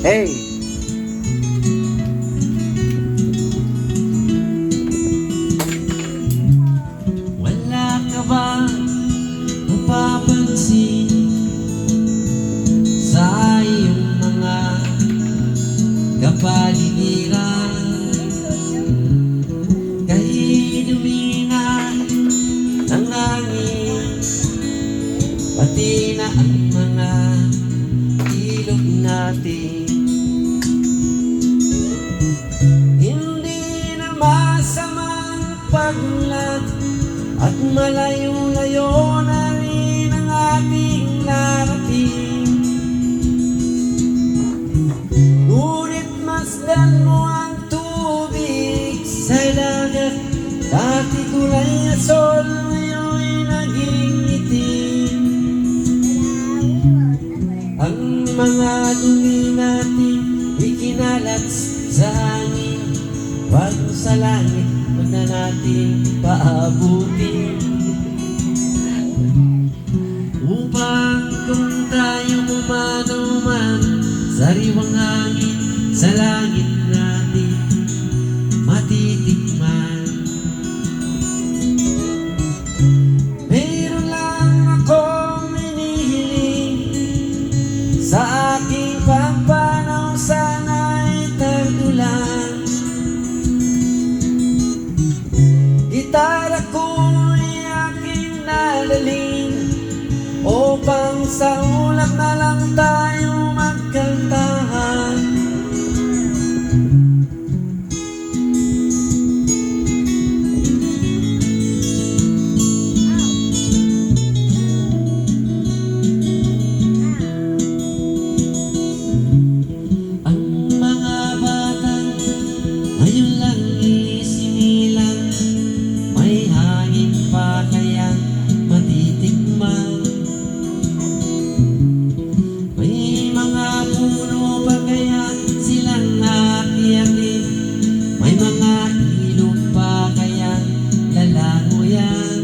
Hey! Wala ka ba napapansin sa iyong mga kapaligiran? Kahit huminga ng hangin, pati na ang mga ilog natin. Hindi na masamang pagmulat at malayo-layo na rin ang ating narating. Ngunit masdan mo ang tubig sa dagat. Dati kulay asol, ngayon'y naging itim. Ang mga dumi natin ikinalat sa hangin. Wag sa langit, wag na natin paabutin. Upang kung tayo umano man, sariwang hangin sa langit natin matitikman. Mayroon lang akong hinihiling, sa aking pagpanaw sana'y tagulan. Gitara ko'y aking nalaling, upang sa ulap na lang tayo magkantahan. Ang mga bata ngayon lang isinilang, may hangin pa kayang matitikman. May mga puno pa kaya silang akiyakin, may mga ilog pa kaya lalamuyan.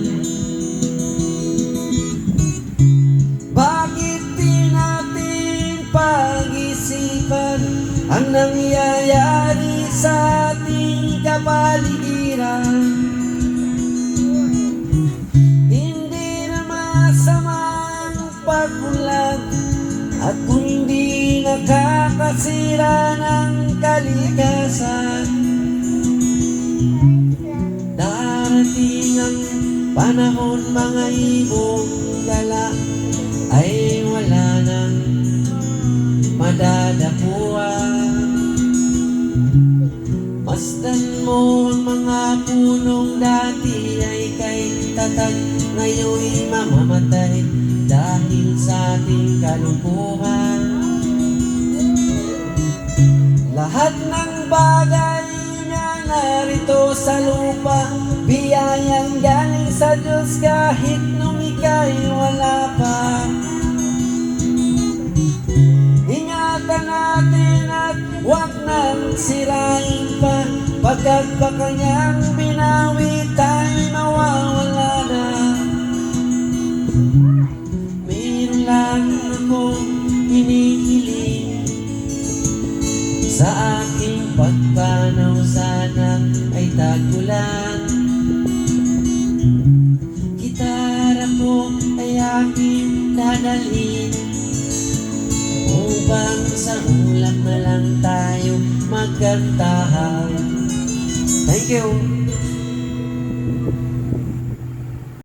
Bakit di natin pag-isipan ang nangyayari sa ating kapaligiran? Hindi na masamang pagbulag at kundi nakakasira ng kalikasan. Darating ang panahon, mga ibong dala ay wala nang madadapuan. Masdan mo ang mga punong dati ay kay tatag, ngayon'y mamamatay dahil sa ating kalungkuhan. Lahat ng bagay na narito sa lupa, biyayang galing sa Diyos kahit nung ika'y wala pa. Ingatan natin at huwag nang sirain pa, pagkat pa kanyang binawi tayo'y mawawala na. Mayroon lang akong hinihiling, sa aking pagpanaw sana ay tagulan. Gitara ko ay aking dadalhin, upang sa ulap na lang tayo magkantahan. Thank you.